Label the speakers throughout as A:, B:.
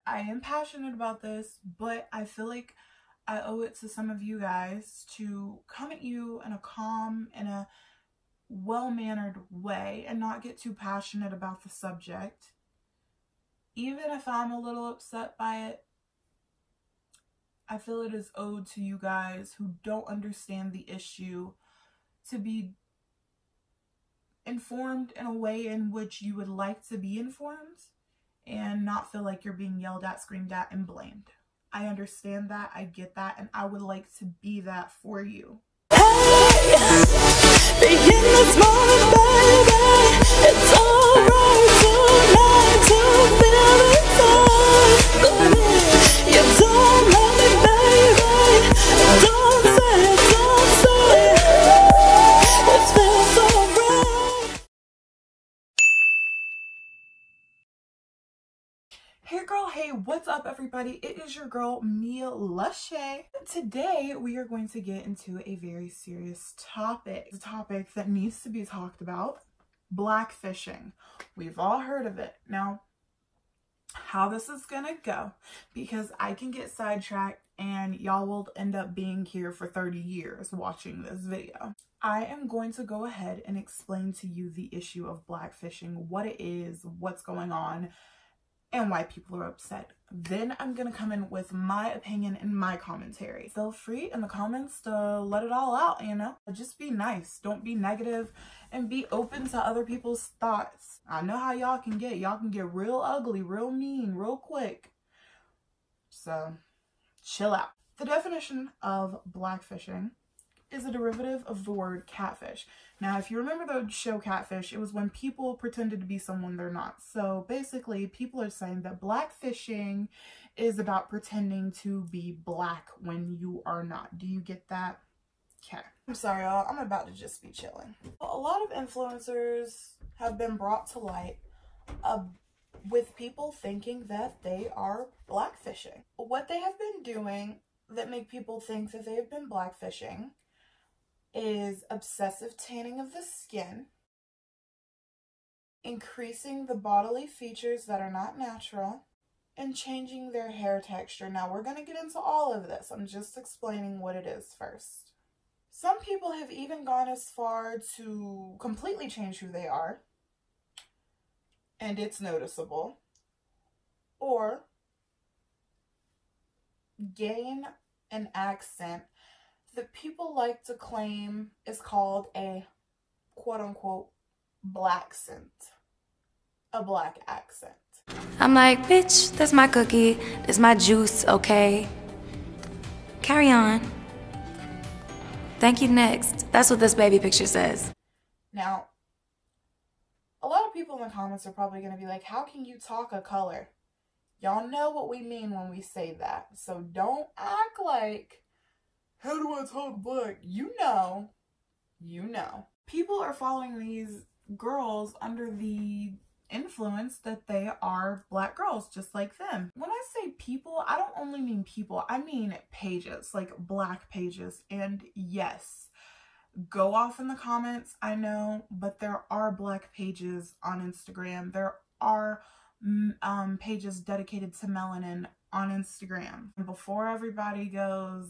A: I am passionate about this, but I feel like I owe it to some of you guys to come at you in a calm and a well-mannered way and not get too passionate about the subject. Even if I'm a little upset by it, I feel it is owed to you guys who don't understand the issue to be informed in a way in which you would like to be informed and not feel like you're being yelled at, screamed at, and blamed. I understand that, I get that, and I would like to be that for you.
B: Hey, begin this morning, baby. It's alright tonight to feel it all. You don't love me, baby. Don't say it, it feels alright.
A: Hey girl, hey, what's up everybody? It is your girl, Mia Lushay. Today we are going to get into a very serious topic. It's a topic that needs to be talked about. BlackFishing. We've all heard of it. Now, how this is gonna go, because I can get sidetracked and y'all will end up being here for 30 years watching this video. I am going to go ahead and explain to you the issue of BlackFishing, what it is, what's going on, and why people are upset. Then I'm gonna come in with my opinion and my commentary. Feel free in the comments to let it all out, you know? Just be nice, don't be negative, and be open to other people's thoughts. I know how y'all can get. Y'all can get real ugly, real mean, real quick. So, chill out. The definition of blackfishing is a derivative of the word catfish. Now, if you remember the show Catfish, it was when people pretended to be someone they're not. So basically, people are saying that blackfishing is about pretending to be black when you are not. Do you get that? Okay. I'm sorry, y'all. I'm about to just be chilling. A lot of influencers have been brought to light with people thinking that they are blackfishing. What they have been doing that make people think that they have been blackfishing is obsessive tanning of the skin, increasing the bodily features that are not natural, and changing their hair texture. Now, we're going to get into all of this. I'm just explaining what it is first. Some people have even gone as far to completely change who they are, and it's noticeable, or gain an accent that people like to claim is called a quote-unquote blaccent, a black accent.
C: I'm like, bitch, that's my cookie, that's my juice, okay? Carry on. Thank you, next. That's what this baby picture says.
A: Now, a lot of people in the comments are probably going to be like, how can you talk a color? Y'all know what we mean when we say that, so don't act like, how do I talk black? You know. People are following these girls under the influence that they are black girls just like them. When I say people, I don't only mean people, I mean pages, like black pages. And yes, go off in the comments, I know, but there are black pages on Instagram. There are pages dedicated to melanin on Instagram. And before everybody goes,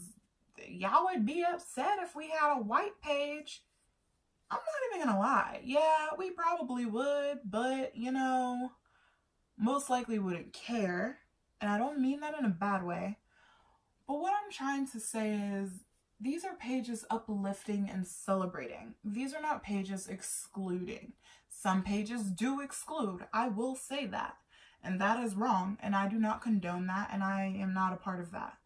A: y'all would be upset if we had a white page, I'm not even gonna lie. Yeah, we probably would, but you know, most likely wouldn't care. And I don't mean that in a bad way. But what I'm trying to say is these are pages uplifting and celebrating. These are not pages excluding. Some pages do exclude. I will say that. And that is wrong. And I do not condone that. And I am not a part of that.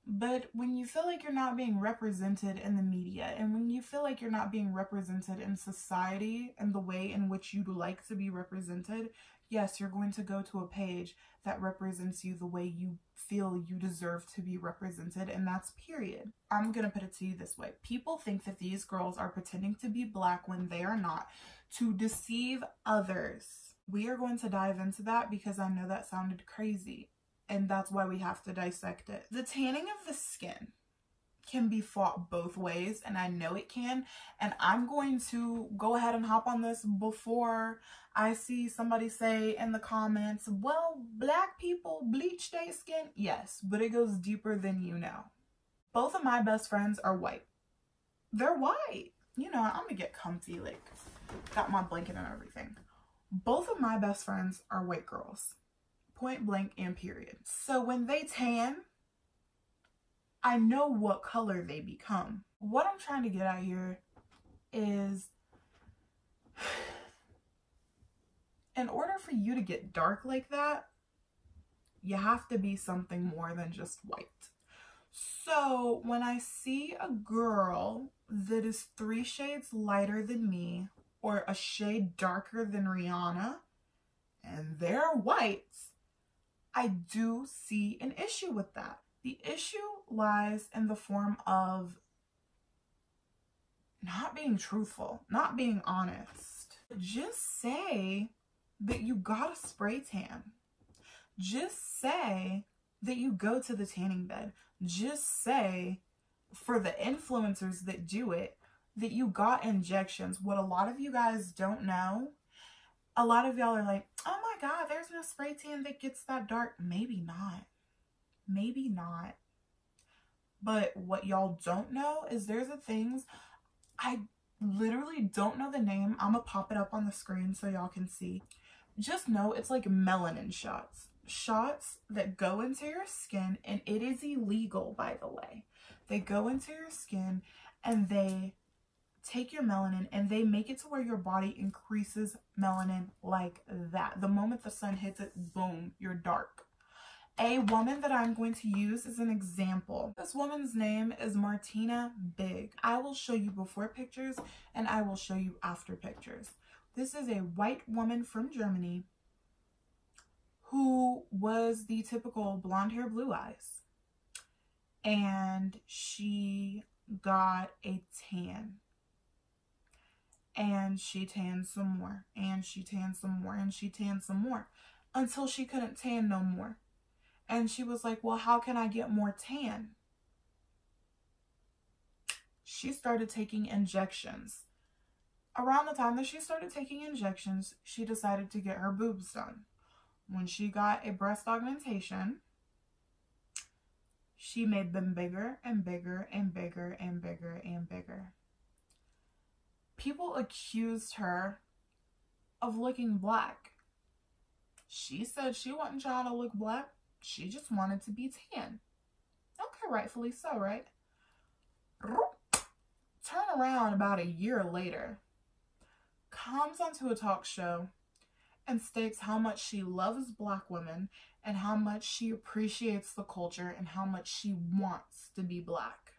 A: But when you feel like you're not being represented in the media, and when you feel like you're not being represented in society and the way in which you'd like to be represented, yes, you're going to go to a page that represents you the way you feel you deserve to be represented, and that's period. I'm gonna put it to you this way. People think that these girls are pretending to be black when they are not, to deceive others. We are going to dive into that because I know that sounded crazy. And that's why we have to dissect it. The tanning of the skin. can be fought both ways, and I know it can. And I'm going to go ahead and hop on this before I see somebody say in the comments, well, black people bleach their skin. Yes, but it goes deeper than you know. Both of my best friends are white. They're white. You know, I'm gonna get comfy, like, got my blanket and everything. Both of my best friends are white girls. Point blank and period. So when they tan, I know what color they become. What I'm trying to get at here is, in order for you to get dark like that, you have to be something more than just white. So when I see a girl that is 3 shades lighter than me or a shade darker than Rihanna and they're white, I do see an issue with that. The issue lies in the form of not being truthful, not being honest. Just say that you got a spray tan. Just say that you go to the tanning bed. Just say, for the influencers that do it, that you got injections. What a lot of you guys don't know, a lot of y'all are like, oh my God, there's no spray tan that gets that dark. Maybe not. Maybe not. But what y'all don't know is there's a things, I literally don't know the name. I'm gonna pop it up on the screen so y'all can see. Just know it's like melanin shots. Shots that go into your skin, and it is illegal, by the way. They go into your skin and they take your melanin and they make it to where your body increases melanin like that. The moment the sun hits it, boom, you're dark. A woman that I'm going to use as an example. This woman's name is Martina Big. I will show you before pictures and I will show you after pictures. This is a white woman from Germany who was the typical blonde hair, blue eyes. And she got a tan. And she tanned some more. And she tanned some more. And she tanned some more. Until she couldn't tan no more. And she was like, well, how can I get more tan? She started taking injections. Around the time that she started taking injections, she decided to get her boobs done. When she got a breast augmentation, she made them bigger and bigger and bigger and bigger and bigger. People accused her of looking black. She said she wasn't trying to look black. She just wanted to be tan. Okay, rightfully so, right? Turn around about a year later, comes onto a talk show and states how much she loves black women and how much she appreciates the culture and how much she wants to be black.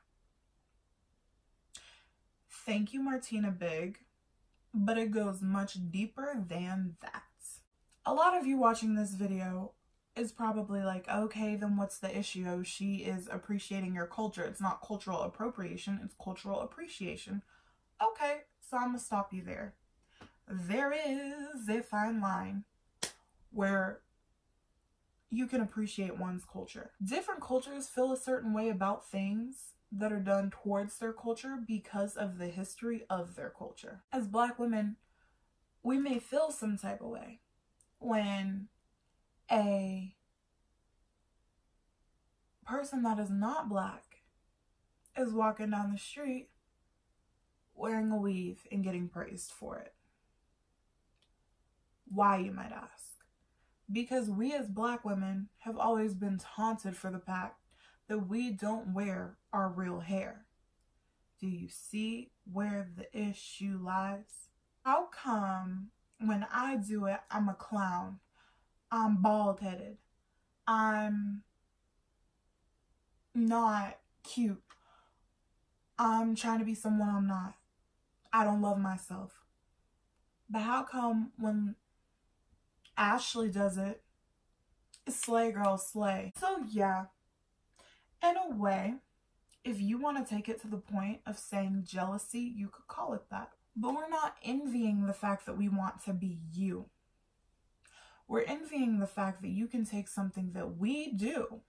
A: Thank you, Martina Big, but it goes much deeper than that. A lot of you watching this video is probably like, okay, then what's the issue? She is appreciating your culture. It's not cultural appropriation, it's cultural appreciation. Okay, so I'm gonna stop you there. There is a fine line where you can appreciate one's culture. Different cultures feel a certain way about things that are done towards their culture because of the history of their culture. As black women, we may feel some type of way when a person that is not black is walking down the street wearing a weave and getting praised for it. Why, you might ask? Because we as black women have always been taunted for the fact that we don't wear our real hair. Do you see where the issue lies? How come when I do it, I'm a clown? I'm bald-headed. I'm not cute. I'm trying to be someone I'm not. I don't love myself. But how come when Ashley does it, slay girl slay? So yeah, in a way, if you want to take it to the point of saying jealousy, you could call it that. But we're not envying the fact that we want to be you. We're envying the fact that you can take something that we do,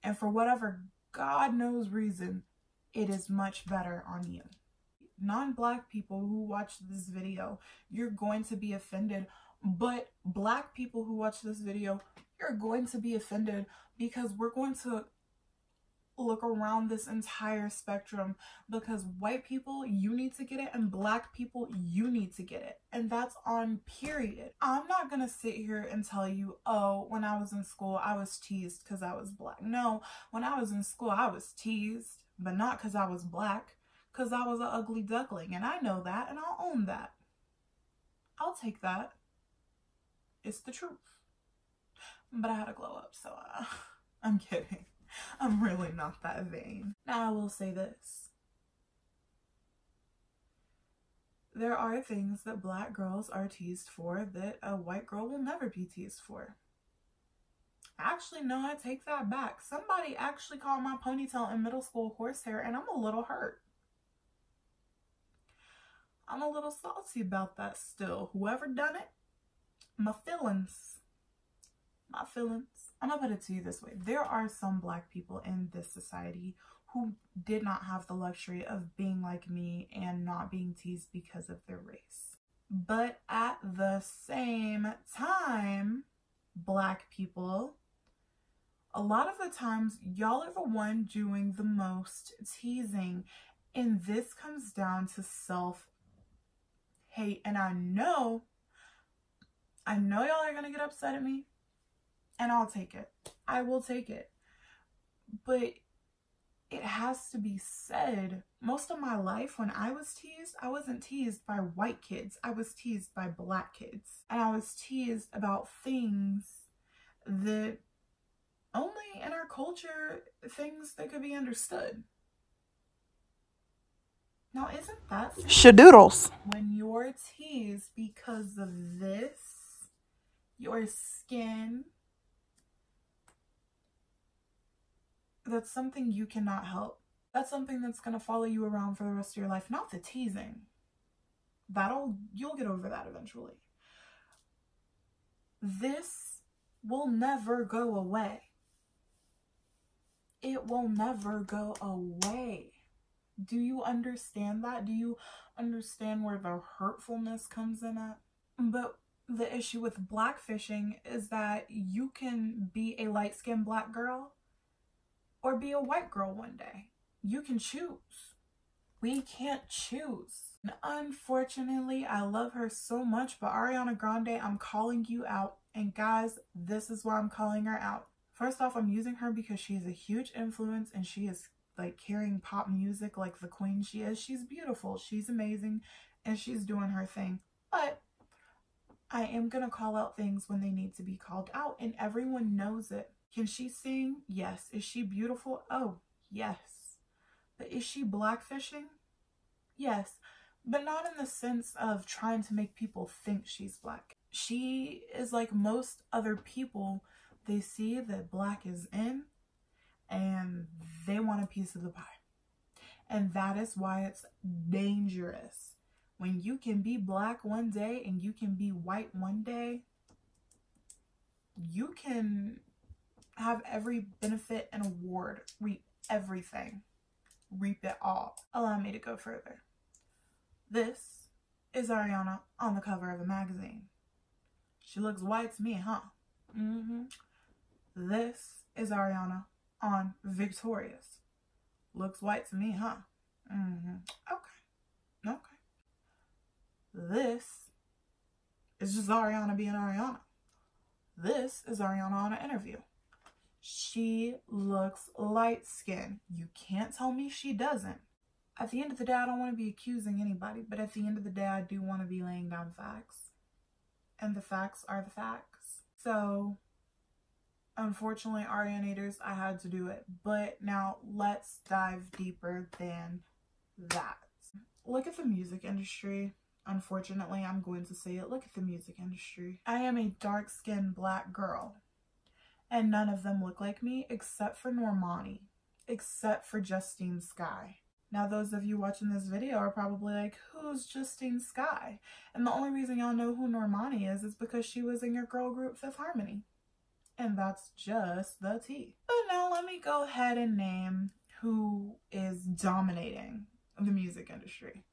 A: and for whatever God knows reason, it is much better on you. Non-black people who watch this video, you're going to be offended, but black people who watch this video, you're going to be offended, because we're going to look around this entire spectrum, because white people, you need to get it, and black people, you need to get it, and that's on period. I'm not gonna sit here and tell you, oh, when I was in school I was teased because I was black. No, when I was in school I was teased, but not because I was black, because I was an ugly duckling, and I know that, and I'll own that. I'll take that. It's the truth. But I had to glow up, so I'm kidding. I'm really not that vain. Now I will say this. There are things that black girls are teased for that a white girl will never be teased for. Actually, no, I take that back. Somebody actually called my ponytail in middle school horsehair, and I'm a little hurt. I'm a little salty about that still. Whoever done it, my feelings. My feelings. I'm gonna put it to you this way. There are some black people in this society who did not have the luxury of being like me and not being teased because of their race. But at the same time, black people, a lot of the times, y'all are the one doing the most teasing. And this comes down to self-hate. And I know y'all are gonna get upset at me. And I'll take it. I will take it. But it has to be said. Most of my life when I was teased, I wasn't teased by white kids. I was teased by black kids. And I was teased about things that only in our culture, things that could be understood. Now, isn't that shadoodles? When you're teased because of this, your skin, that's something you cannot help. That's something that's going to follow you around for the rest of your life. Not the teasing. You'll get over that eventually. This will never go away. It will never go away. Do you understand that? Do you understand where the hurtfulness comes in at? But the issue with BlackFishing is that you can be a light-skinned black girl or be a white girl one day. You can choose. We can't choose. And unfortunately, I love her so much, but Ariana Grande, I'm calling you out. And guys, this is why I'm calling her out. First off, I'm using her because she is a huge influence and she is like carrying pop music like the queen she is. She's beautiful, she's amazing, and she's doing her thing. But I am gonna call out things when they need to be called out, and everyone knows it. Can she sing? Yes. Is she beautiful? Oh, yes. But is she blackfishing? Yes. But not in the sense of trying to make people think she's black. She is like most other people. They see that black is in and they want a piece of the pie. And that is why it's dangerous. When you can be black one day and you can be white one day, you can have every benefit and award, reap everything, reap it all. Allow me to go further. This is Ariana on the cover of a magazine. She looks white to me, huh? This is Ariana on Victorious. Looks white to me, huh? Okay. This is just Ariana being Ariana. This is Ariana on an interview. She looks light-skinned. You can't tell me she doesn't. At the end of the day, I don't want to be accusing anybody, but at the end of the day, I do want to be laying down facts. And the facts are the facts. So, unfortunately, Arianators, I had to do it. But now, let's dive deeper than that. Look at the music industry. Unfortunately, I'm going to say it. Look at the music industry. I am a dark-skinned black girl. And none of them look like me except for Normani. Except for Justine Skye. Now, those of you watching this video are probably like, who's Justine Skye? And the only reason y'all know who Normani is because she was in your girl group Fifth Harmony. And that's just the tea. But now let me go ahead and name who is dominating the music industry.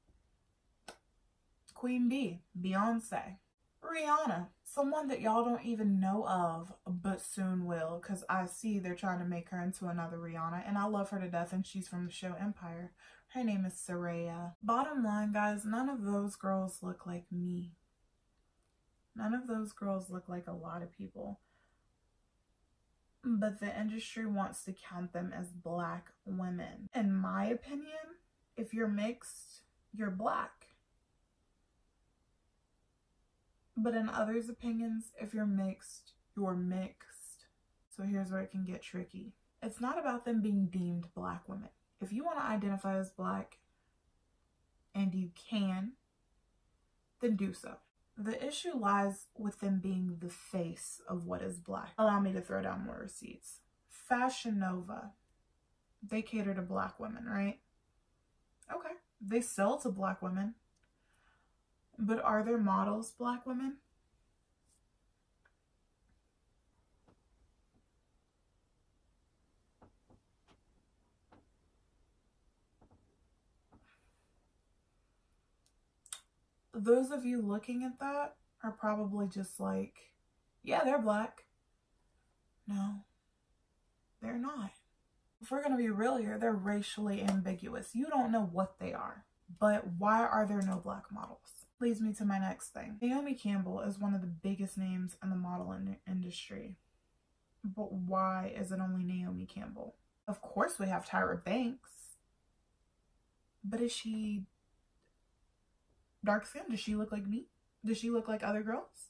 A: Queen Bee, Beyonce. Rihanna, someone that y'all don't even know of, but soon will, because I see they're trying to make her into another Rihanna, and I love her to death, and she's from the show Empire. Her name is Soraya. Bottom line, guys, none of those girls look like me. None of those girls look like a lot of people. But the industry wants to count them as black women. In my opinion, if you're mixed, you're black. But in others' opinions, if you're mixed, you're mixed. So here's where it can get tricky. It's not about them being deemed black women. If you want to identify as black, and you can, then do so. The issue lies with them being the face of what is black. Allow me to throw down more receipts. Fashion Nova, they cater to black women, right? Okay, they sell to black women. But are their models black women? Those of you looking at that are probably just like, yeah, they're black. No, they're not. If we're going to be real here, they're racially ambiguous. You don't know what they are. But why are there no black models? Leads me to my next thing. Naomi Campbell is one of the biggest names in the model industry. But why is it only Naomi Campbell? Of course we have Tyra Banks. But is she dark skinned? Does she look like me? Does she look like other girls?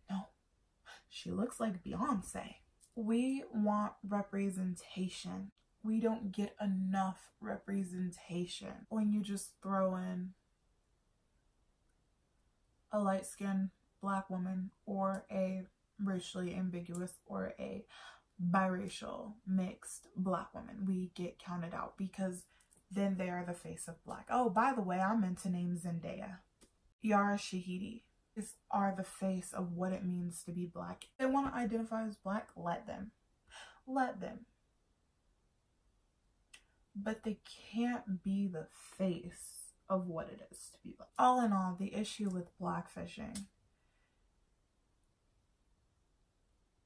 A: No. She looks like Beyonce. We want representation. We don't get enough representation when you just throw in a light-skinned black woman or a racially ambiguous or a biracial mixed black woman. We get counted out because then they are the face of black. Oh, by the way, I meant to name Zendaya. Yara Shahidi are the face of what it means to be black. If they want to identify as black, let them. Let them. But they can't be the face of what it is to be black. All in all, the issue with BlackFishing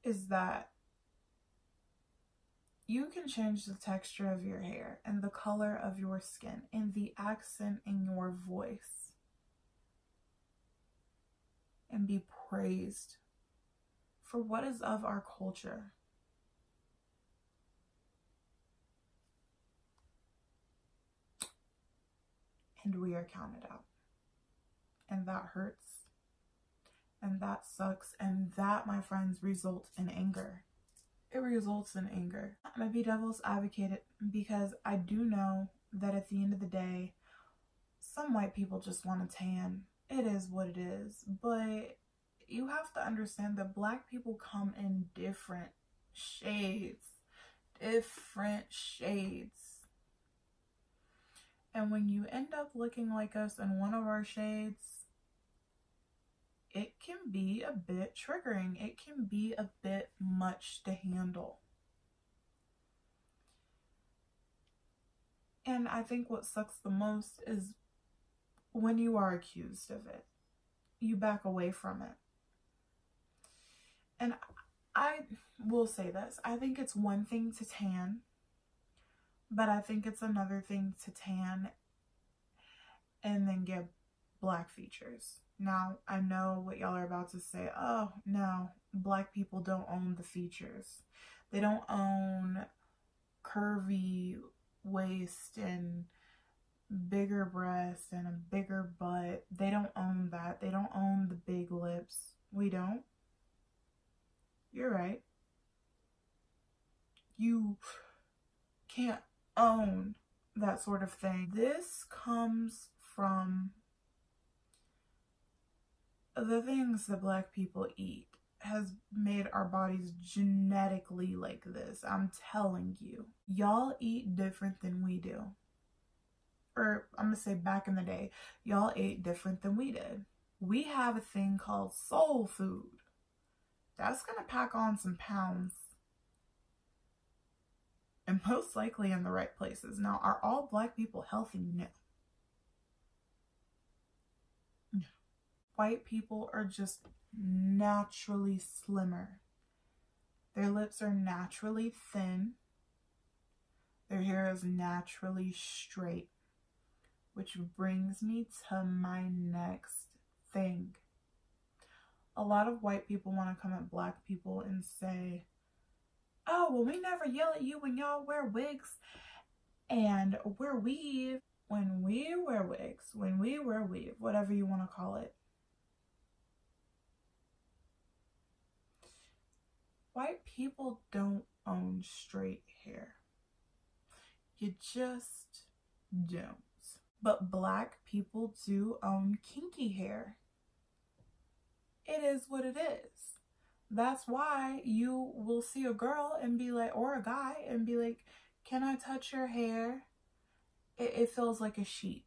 A: is that you can change the texture of your hair and the color of your skin and the accent in your voice and be praised for what is of our culture. And we are counted out. And that hurts. And that sucks. And that, my friends, results in anger. It results in anger. I'm gonna be devil's advocate because I do know that at the end of the day, some white people just want to tan. It is what it is. But you have to understand that black people come in different shades. Different shades. And when you end up looking like us in one of our shades, it can be a bit triggering. It can be a bit much to handle. And I think what sucks the most is when you are accused of it, you back away from it. And I will say this, I think it's one thing to tan, but I think it's another thing to tan and then get black features. Now, I know what y'all are about to say. Oh, no, black people don't own the features. They don't own curvy waist and bigger breasts and a bigger butt. They don't own that. They don't own the big lips. We don't. You're right. You can't own that sort of thing. This comes from the things that black people eat has made our bodies genetically like this. I'm telling you. Y'all eat different than we do. Or I'm gonna say back in the day, y'all ate different than we did. We have a thing called soul food. That's gonna pack on some pounds. and most likely in the right places. Now, are all black people healthy? No. No. White people are just naturally slimmer. Their lips are naturally thin. Their hair is naturally straight. Which brings me to my next thing. A lot of white people want to come at black people and say, oh, well, we never yell at you when y'all wear wigs and wear weave. When we wear wigs, when we wear weave, whatever you want to call it, white people don't own straight hair. You just don't. But black people do own kinky hair. It is what it is. That's why you will see a girl and be like, or a guy and be like, can I touch your hair? It feels like a sheep.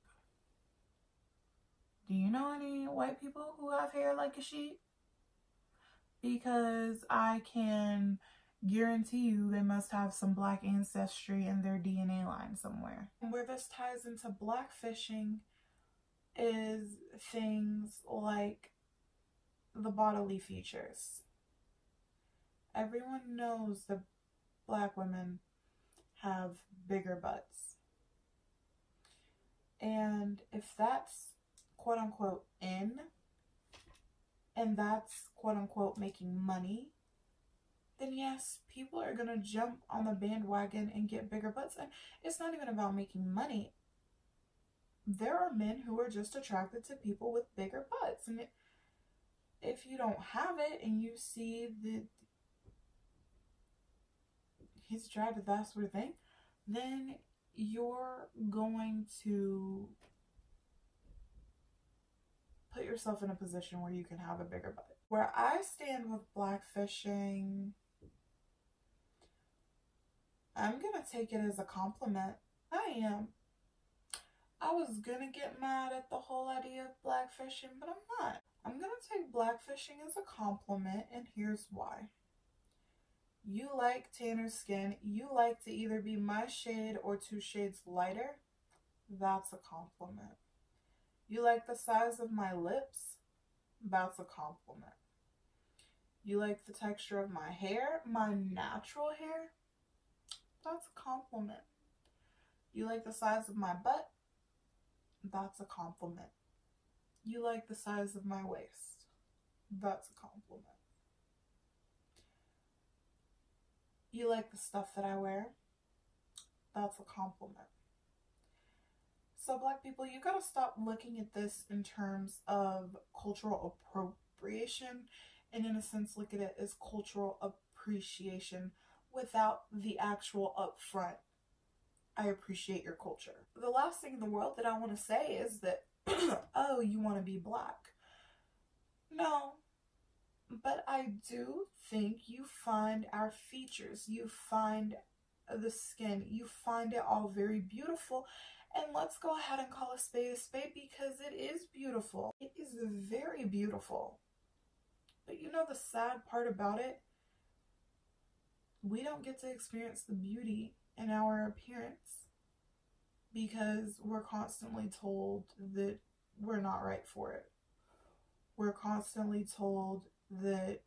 A: Do you know any white people who have hair like a sheep? Because I can guarantee you they must have some black ancestry in their DNA line somewhere. And where this ties into BlackFishing is things like the bodily features. Everyone knows that black women have bigger butts. And if that's quote unquote in, and that's quote unquote making money, then yes, people are gonna jump on the bandwagon and get bigger butts. And it's not even about making money. There are men who are just attracted to people with bigger butts. And if you don't have it and you see that he's attracted to that sort of thing, then you're going to put yourself in a position where you can have a bigger butt. Where I stand with BlackFishing, I'm gonna take it as a compliment. I am. I was gonna get mad at the whole idea of BlackFishing, but I'm not. I'm gonna take BlackFishing as a compliment, and here's why. You like tanner skin. You like to either be my shade or 2 shades lighter. That's a compliment. You like the size of my lips. That's a compliment. You like the texture of my hair, my natural hair. That's a compliment. You like the size of my butt. That's a compliment. You like the size of my waist. That's a compliment. You like the stuff that I wear. That's a compliment. So black people, you gotta stop looking at this in terms of cultural appropriation, and in a sense look at it as cultural appreciation without the actual upfront, I appreciate your culture. The last thing in the world that I want to say is that, oh, you want to be black. No. But I do think you find our features, you find the skin, you find it all very beautiful. And let's go ahead and call a spade because it is beautiful. It is very beautiful. But you know the sad part about it? We don't get to experience the beauty in our appearance because we're constantly told that we're not right for it. We're constantly told that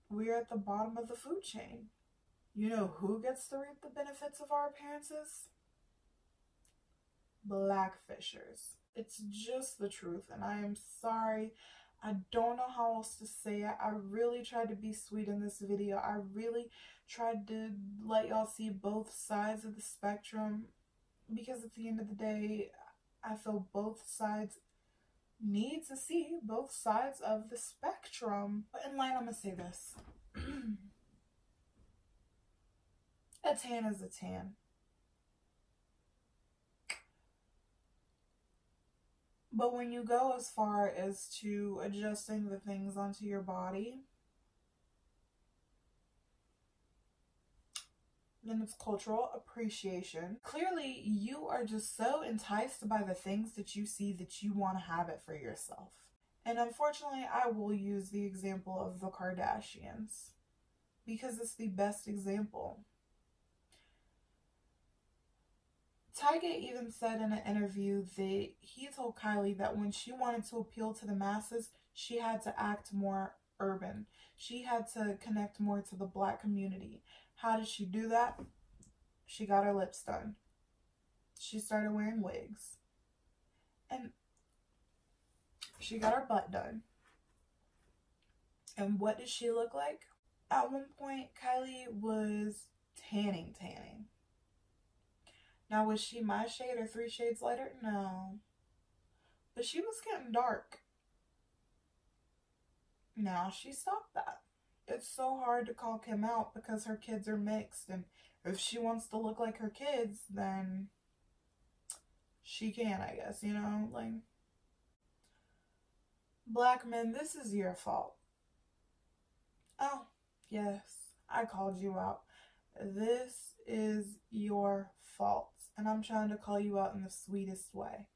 A: we're at the bottom of the food chain. You know who gets to reap the benefits of our appearances? Blackfishers. It's just the truth, and I am sorry. I don't know how else to say it. I really tried to be sweet in this video. I really tried to let y'all see both sides of the spectrum, because at the end of the day, I feel both sides need to see both sides of the spectrum. But in line, I'm gonna say this. A tan is a tan. But when you go as far as to adjusting the things onto your body, then it's cultural appreciation. Clearly, you are just so enticed by the things that you see that you want to have it for yourself. And unfortunately, I will use the example of the Kardashians. because it's the best example. Tyga even said in an interview that he told Kylie that when she wanted to appeal to the masses, she had to act more urban. She had to connect more to the Black community. How did she do that? She got her lips done. She started wearing wigs. And she got her butt done. And what did she look like? At one point, Kylie was tanning. Now, was she my shade or 3 shades lighter? No. But she was getting dark. Now, she stopped that. It's so hard to call Kim out because her kids are mixed. And if she wants to look like her kids, then she can, I guess, you know? Like, Black men, this is your fault. Oh, yes, I called you out. This is your fault. And I'm trying to call you out in the sweetest way.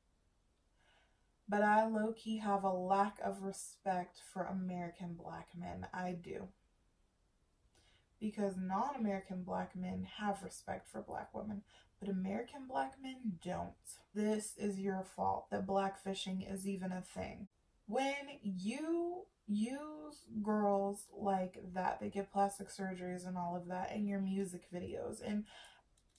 A: But I low-key have a lack of respect for American Black men. I do. Because non-American Black men have respect for Black women, but American Black men don't. This is your fault that BlackFishing is even a thing. When you use girls like that get plastic surgeries and all of that in your music videos, and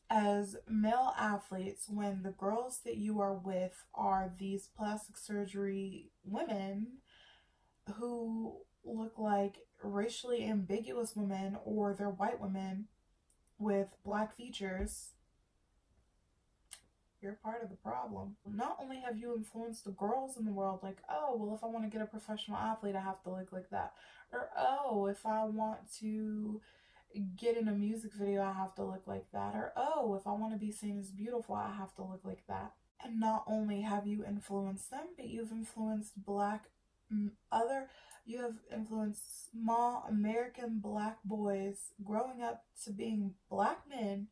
A: as male athletes, when the girls that you are with are these plastic surgery women who look like racially ambiguous women, or they're white women with Black features, you're part of the problem. Not only have you influenced the girls in the world, like, oh, well, if I want to get a professional athlete, I have to look like that. Or, oh, if I want to get in a music video, I have to look like that. Or, oh, if I want to be seen as beautiful, I have to look like that. And not only have you influenced them, but you've influenced you have influenced small American Black boys growing up to being Black men,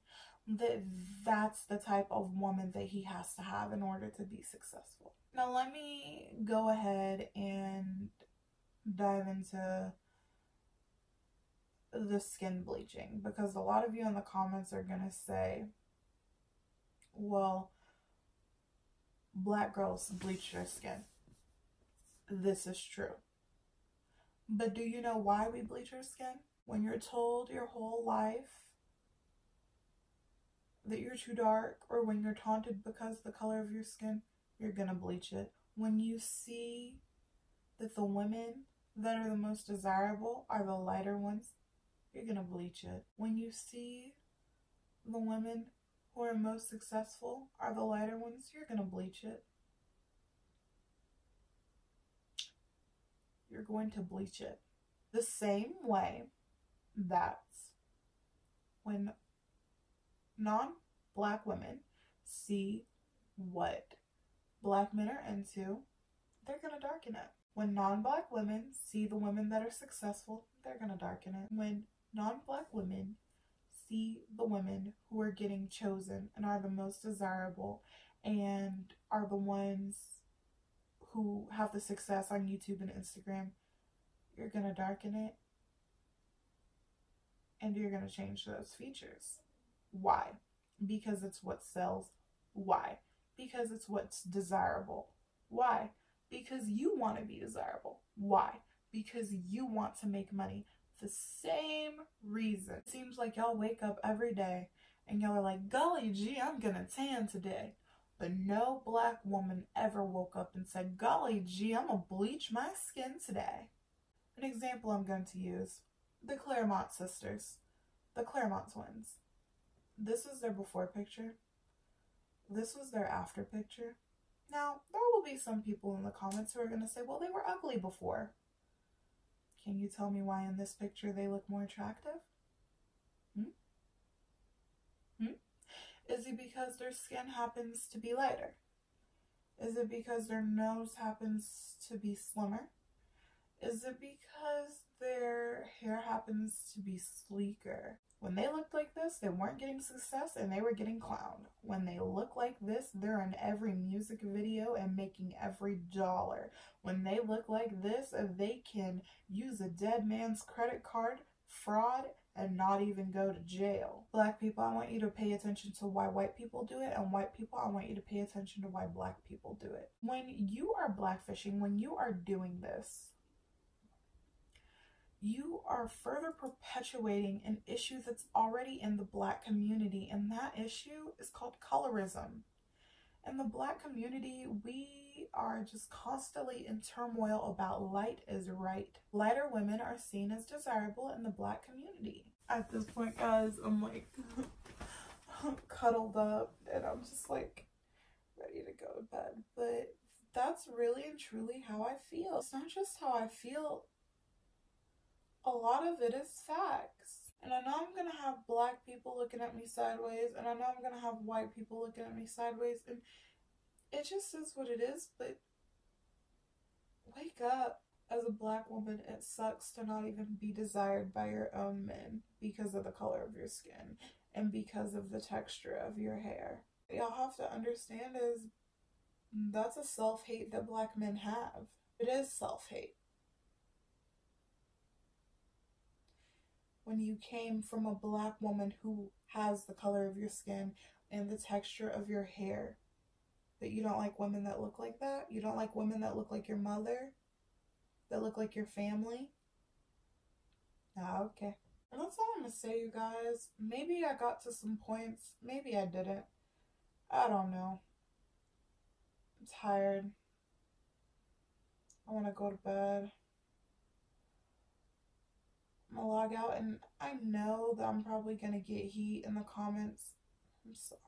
A: that's the type of woman that he has to have in order to be successful. Now let me go ahead and dive into the skin bleaching, because a lot of you in the comments are gonna say, well, Black girls bleach their skin. This is true. But do you know why we bleach our skin? When you're told your whole life that you're too dark, or when you're taunted because the color of your skin, you're gonna bleach it. When you see that the women that are the most desirable are the lighter ones, you're gonna bleach it. When you see the women who are most successful are the lighter ones, you're gonna bleach it. You're going to bleach it. The same way that when non-Black women see what Black men are into, they're gonna darken it. When non-Black women see the women that are successful, they're gonna darken it. When non-Black women see the women who are getting chosen and are the most desirable and are the ones who have the success on YouTube and Instagram, you're gonna darken it and you're gonna change those features. Why? Because it's what sells. Why? Because it's what's desirable. Why? Because you want to be desirable. Why? Because you want to make money. The same reason. It seems like y'all wake up every day and y'all are like, golly gee, I'm gonna tan today. But no Black woman ever woke up and said, golly gee, I'm gonna bleach my skin today. An example I'm going to use, the Claremont sisters, the Claremont twins. This is their before picture. This was their after picture. Now, there will be some people in the comments who are going to say, well, they were ugly before. Can you tell me why in this picture they look more attractive? Is it because their skin happens to be lighter? Is it because their nose happens to be slimmer? Is it because their hair happens to be sleeker? When they looked like this, they weren't getting success and they were getting clowned. When they look like this, they're in every music video and making every dollar. When they look like this, they can use a dead man's credit card, fraud, and not even go to jail. Black people, I want you to pay attention to why white people do it, and white people, I want you to pay attention to why black people do it. When you are blackfishing, when you are doing this, you are further perpetuating an issue that's already in the black community, and that issue is called colorism. In the black community, we are just constantly in turmoil about light is right. Lighter women are seen as desirable in the black community. At this point, guys, I'm like cuddled up and I'm just like ready to go to bed. But that's really and truly how I feel. It's not just how I feel. A lot of it is facts. And I know I'm gonna have black people looking at me sideways, and I know I'm gonna have white people looking at me sideways, and it just is what it is. But wake up. As a black woman, it sucks to not even be desired by your own men because of the color of your skin and because of the texture of your hair. Y'all have to understand is that's a self-hate that black men have. It is self-hate. When you came from a black woman who has the color of your skin and the texture of your hair, that you don't like women that look like that? You don't like women that look like your mother? That look like your family? Ah, okay. And that's all I'm gonna say, you guys. Maybe I got to some points. Maybe I didn't. I don't know. I'm tired. I want to go to bed. I'm gonna log out, and I know that I'm probably gonna get heat in the comments. I'm sorry.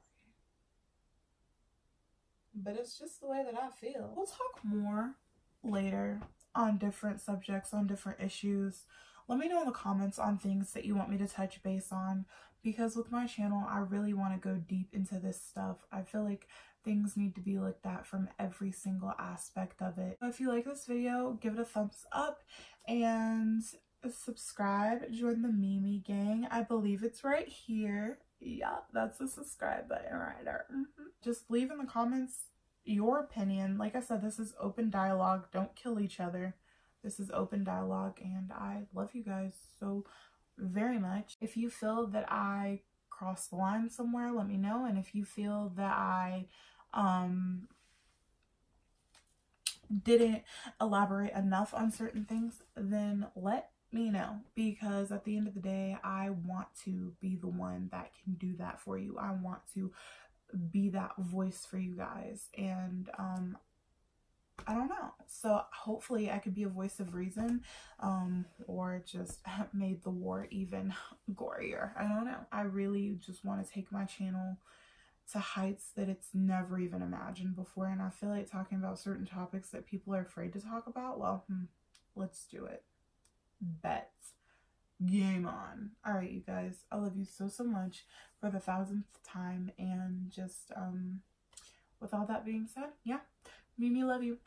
A: But it's just the way that I feel. We'll talk more later on different subjects, on different issues. Let me know in the comments on things that you want me to touch base on, because with my channel, I really want to go deep into this stuff. I feel like things need to be looked at from every single aspect of it. If you like this video, give it a thumbs up and subscribe. Join the Mimi gang. I believe it's right here. Yeah, that's the subscribe button right there. Just leave in the comments your opinion. Like I said, this is open dialogue. Don't kill each other. This is open dialogue, and I love you guys so very much. If you feel that I crossed the line somewhere, let me know. And if you feel that I didn't elaborate enough on certain things, then let me know, because at the end of the day, I want to be the one that can do that for you. I want to be that voice for you guys, and I don't know, so hopefully I could be a voice of reason, or just made the war even gorier. I don't know. I really just want to take my channel to heights that it's never even imagined before, and I feel like talking about certain topics that people are afraid to talk about, well, let's do it. Bet. Game on. all right, you guys, I love you so much for the 1000th time, and just with all that being said, yeah, Mimi, love you.